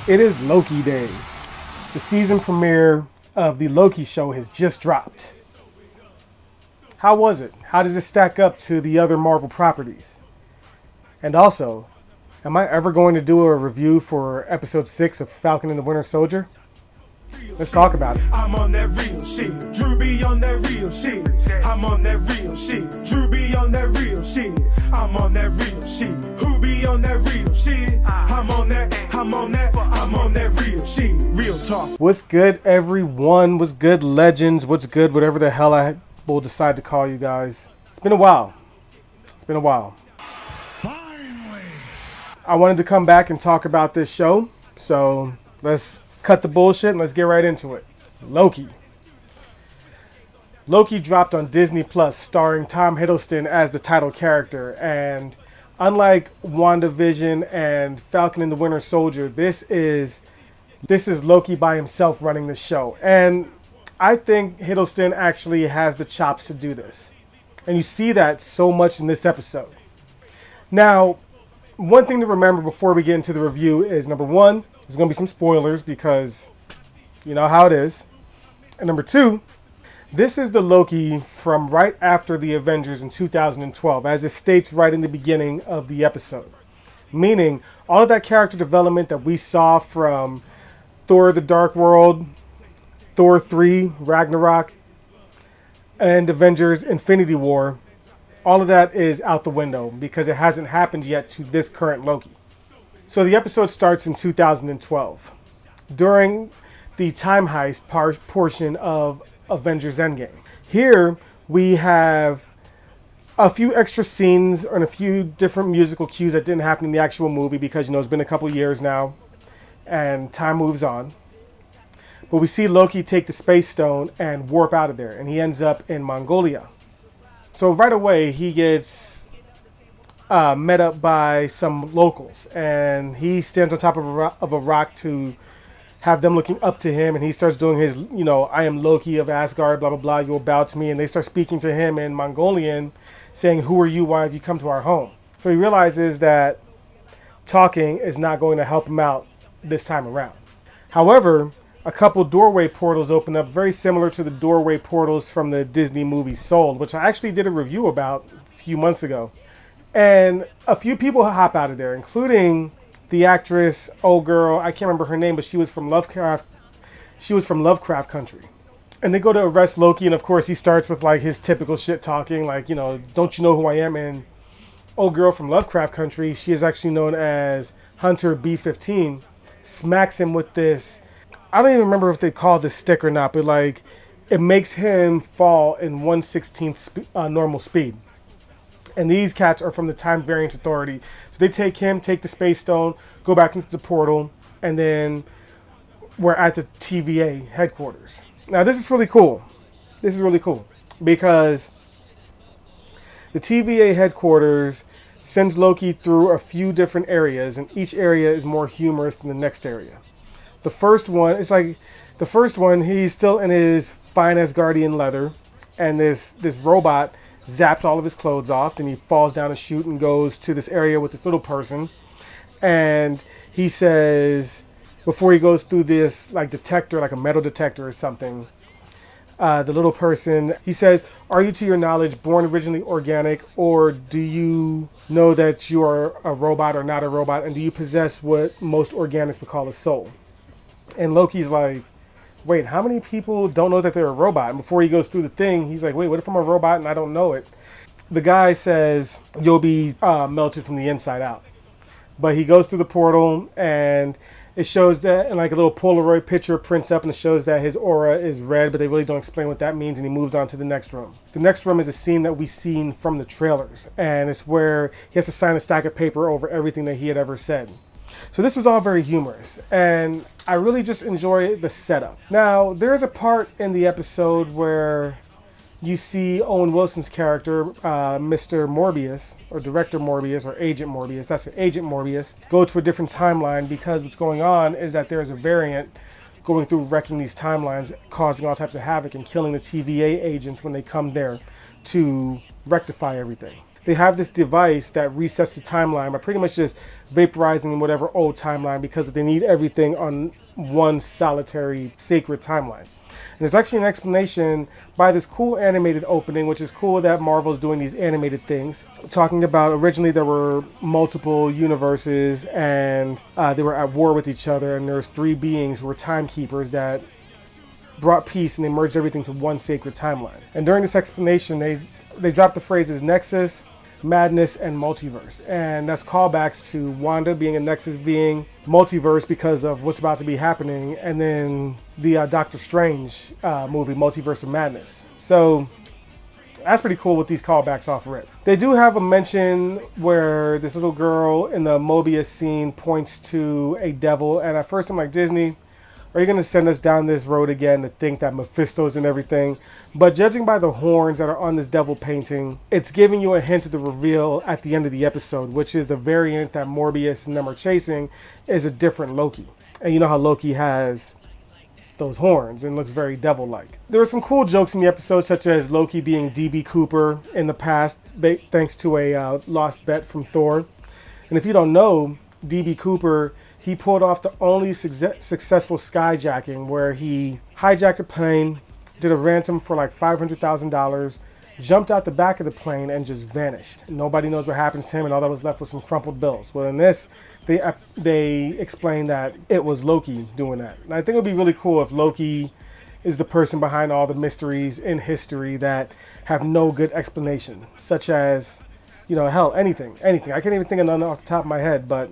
It is Loki Day. The season premiere of the Loki show has just dropped. How was it? How does it stack up to the other Marvel properties? And also, am I ever going to do a review for episode 6 of Falcon and the Winter Soldier? Let's talk about it. I'm on that real shit. Drew be on that real shit. I'm on that real shit. Drew be on that real shit. I'm on that real shit. Who be on that real shit? I'm on that real shit. Real talk. What's good, everyone? What's good, legends? What's good, whatever the hell I will decide to call you guys. It's been a while. Finally. I wanted to come back and talk about this show. So let's cut the bullshit and let's get right into it. Loki. Loki dropped on Disney Plus, starring Tom Hiddleston as the title character. And unlike WandaVision and Falcon and the Winter Soldier, this is Loki by himself running the show. And I think Hiddleston actually has the chops to do this. And you see that so much in this episode. Now, one thing to remember before we get into the review is, number one, there's going to be some spoilers because you know how it is. And number two, this is the Loki from right after the Avengers in 2012, as it states right in the beginning of the episode. Meaning, all of that character development that we saw from Thor: The Dark World, Thor 3, Ragnarok, and Avengers Infinity War, all of that is out the window because it hasn't happened yet to this current Loki. So the episode starts in 2012, during the time heist portion of Avengers Endgame. Here we have a few extra scenes and a few different musical cues that didn't happen in the actual movie because, you know, it's been a couple years now and time moves on. But we see Loki take the Space Stone and warp out of there, and he ends up in Mongolia. So right away he gets met up by some locals, and he stands on top of a rock to have them looking up to him, and he starts doing his, you know, I am Loki of Asgard, blah, blah, blah, you will bow to me, and they start speaking to him in Mongolian, saying, who are you, why have you come to our home? So he realizes that talking is not going to help him out this time around. However, a couple doorway portals open up, very similar to the doorway portals from the Disney movie Soul, which I actually did a review about a few months ago. And a few people hop out of there, including the actress, old girl, I can't remember her name, but she was from Lovecraft Country. And they go to arrest Loki, and of course he starts with like his typical shit talking, like, you know, don't you know who I am? And old girl from Lovecraft Country, she is actually known as Hunter B-15, smacks him with this, I don't even remember if they call this stick or not, but like it makes him fall in 1/16 normal speed. And these cats are from the Time Variance Authority. So they take him, take the Space Stone, go back into the portal, and then we're at the TVA headquarters. Now this is really cool. Because the TVA headquarters sends Loki through a few different areas, and each area is more humorous than the next area. The first one, he's still in his fine Asgardian leather, and this robot zaps all of his clothes off, and he falls down a chute and goes to this area with this little person. And he says, before he goes through this like detector, like a metal detector or something, the little person, he says, are you to your knowledge born originally organic, or do you know that you are a robot or not a robot, and do you possess what most organics would call a soul? And Loki's like, wait, how many people don't know that they're a robot? And before he goes through the thing, he's like, wait, what if I'm a robot and I don't know it? The guy says, you'll be melted from the inside out. But he goes through the portal, and it shows that, and like a little Polaroid picture prints up, and it shows that his aura is red, but they really don't explain what that means, and he moves on to the next room. The next room is a scene that we've seen from the trailers, and it's where he has to sign a stack of paper over everything that he had ever said. So this was all very humorous, and I really just enjoy the setup. Now, there's a part in the episode where you see Owen Wilson's character, Mr. Morbius, or Director Morbius, or Agent Morbius, that's it, Agent Morbius, go to a different timeline because what's going on is that there's a variant going through wrecking these timelines, causing all types of havoc and killing the TVA agents when they come there to rectify everything. they have this device that resets the timeline by pretty much just vaporizing whatever old timeline because they need everything on one solitary sacred timeline. And there's actually an explanation by this cool animated opening, which is cool that Marvel's doing these animated things. Talking about originally there were multiple universes and they were at war with each other, and there's three beings who were timekeepers that brought peace and they merged everything to one sacred timeline. And during this explanation, they dropped the phrases Nexus, Madness, and Multiverse. And that's callbacks to Wanda being a Nexus being, Multiverse because of what's about to be happening, and then the Doctor Strange movie, Multiverse of Madness. So that's pretty cool with these callbacks off rip. They do have a mention where this little girl in the Mobius scene points to a devil, and at first I'm like, Disney, are you going to send us down this road again to think that Mephisto's and everything? But judging by the horns that are on this devil painting, it's giving you a hint of the reveal at the end of the episode, which is the variant that Morbius and them are chasing is a different Loki. And you know how Loki has those horns and looks very devil-like. There were some cool jokes in the episode, such as Loki being DB Cooper in the past, thanks to a lost bet from Thor. And if you don't know, DB Cooper, he pulled off the only successful skyjacking where he hijacked a plane, did a ransom for like $500,000, jumped out the back of the plane and just vanished. Nobody knows what happens to him, and all that was left was some crumpled bills. Well, in this, they explained that it was Loki doing that. And I think it would be really cool if Loki is the person behind all the mysteries in history that have no good explanation, such as, you know, hell, anything. I can't even think of none off the top of my head, but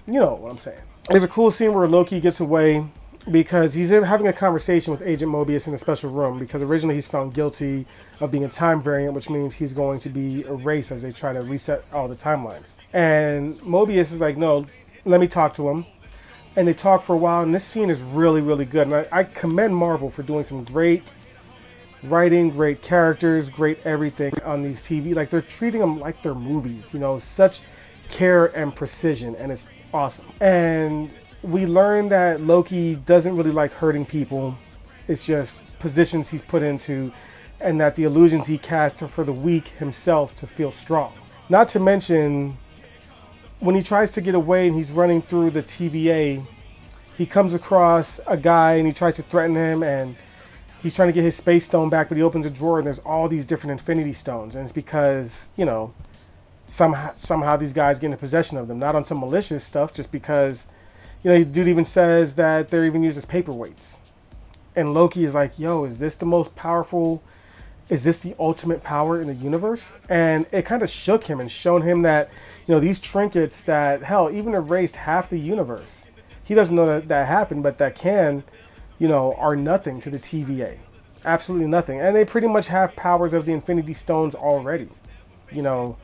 you know what I'm saying. There's a cool scene where Loki gets away because he's having a conversation with Agent Mobius in a special room, because originally he's found guilty of being a time variant, which means he's going to be erased as they try to reset all the timelines. And Mobius is like, no, let me talk to him. And they talk for a while, and this scene is really, really good. And I commend Marvel for doing some great writing, great characters, great everything on these TV. Like, they're treating them like they're movies, you know, such care and precision, and it's awesome. And we learned that Loki doesn't really like hurting people. It's just positions he's put into, and that the illusions he casts are for the weak himself to feel strong. Not to mention, when he tries to get away and he's running through the TVA, he comes across a guy and he tries to threaten him, and he's trying to get his space stone back, but he opens a drawer and there's all these different Infinity Stones. And it's because, you know, somehow these guys get into possession of them, not on some malicious stuff, just because, you know, the dude even says that they're even used as paperweights. And Loki is like, yo, is this the most powerful, is this the ultimate power in the universe? And it kind of shook him and showed him that, you know, these trinkets that, hell, even erased half the universe. He doesn't know that happened, but that can, you know, are nothing to the TVA. Absolutely nothing. And they pretty much have powers of the Infinity Stones already. You know,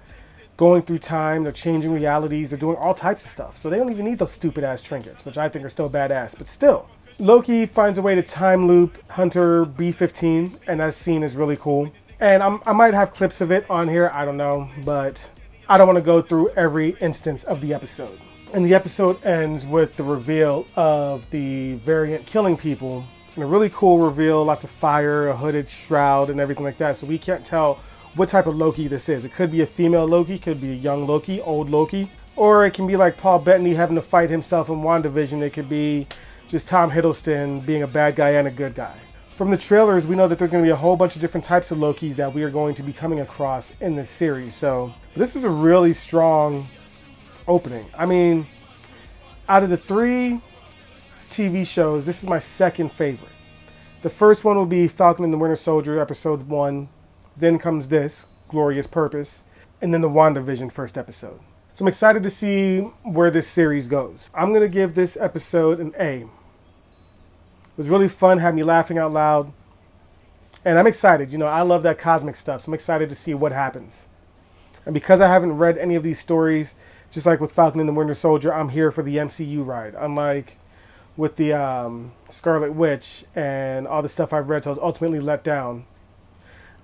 going through time, they're changing realities, they're doing all types of stuff. So they don't even need those stupid ass trinkets, which I think are still badass. But still, Loki finds a way to time loop Hunter B-15, and that scene is really cool. And I might have clips of it on here, I don't know, but I don't want to go through every instance of the episode. And the episode ends with the reveal of the variant killing people. And a really cool reveal, lots of fire, a hooded shroud, and everything like that. So we can't tell what type of Loki this is. It could be a female Loki, could be a young Loki, old Loki, or it can be like Paul Bettany having to fight himself in WandaVision. It could be just Tom Hiddleston being a bad guy and a good guy. From the trailers, we know that there's going to be a whole bunch of different types of Lokis that we are going to be coming across in this series. So this was a really strong opening. I mean, out of the 3 TV shows, this is my second favorite. The first one will be Falcon and the Winter Soldier, episode 1. Then comes this, Glorious Purpose, and then the WandaVision first episode. So I'm excited to see where this series goes. I'm going to give this episode an A. It was really fun, had me laughing out loud. And I'm excited. You know, I love that cosmic stuff, so I'm excited to see what happens. And because I haven't read any of these stories, just like with Falcon and the Winter Soldier, I'm here for the MCU ride. Unlike with the Scarlet Witch and all the stuff I've read, so I was ultimately let down.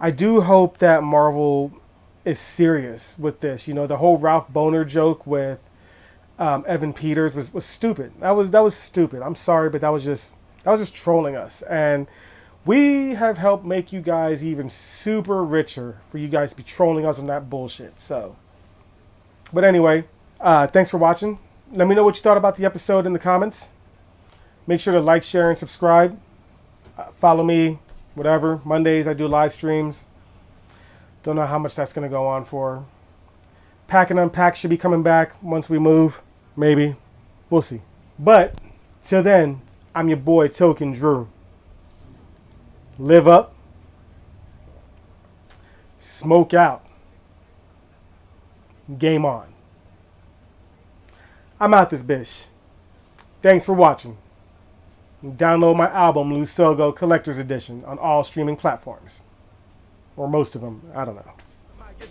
I do hope that Marvel is serious with this. You know, the whole Ralph Boner joke with Evan Peters was stupid. That was stupid. I'm sorry, but that was just trolling us. And We have helped make you guys even super richer for you guys to be trolling us on that bullshit. So, but anyway, thanks for watching. Let me know what you thought about the episode in the comments. Make sure to like, share, and subscribe. Follow me, whatever. Mondays I do live streams. Don't know how much that's going to go on for. Pack and Unpack should be coming back once we move. Maybe. We'll see. But, till then, I'm your boy, Token Drew. Live up. Smoke out. Game on. I'm out this bitch. Thanks for watching. Download my album, Lusogo Collector's Edition, on all streaming platforms. Or most of them. I don't know.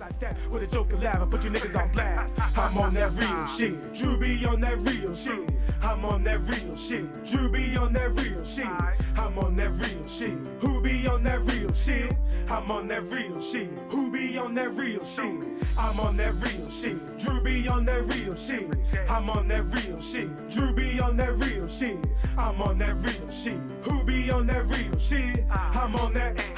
I step with a joke laugh, I put you niggas on blast. I'm on that real shit. Drew be on that real shit. I'm on that real shit. Drew be on that real shit. I'm on that real shit. Who be on that real shit? I'm on that real shit. Who be on that real shit? I'm on that real shit. Drew be on that real shit. I'm on that real shit. Drew be on that real shit. I'm on that real shit. Who be on that real shit? I'm on that real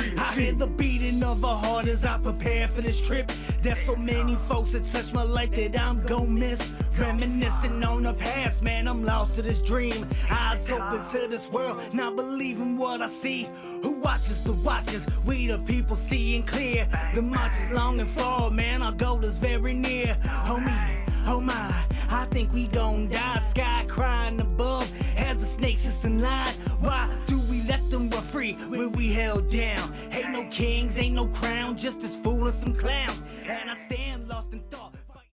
shit. I hear the beating of a heart as I prepare for this trip. There's so many folks that touch my life that I'm gon' miss. Reminiscing on the past, man, I'm lost to this dream. Eyes open to this world, not believing what I see. Who watches the watchers? We the people seeing clear. The march is long and far, man, our goal is very near. Homie, oh my, I think we gon' die. Sky crying above as the snakes is in line. Why do we let them run free when we held down? Ain't no kings, ain't no crown, just this fool and some clowns. And I stand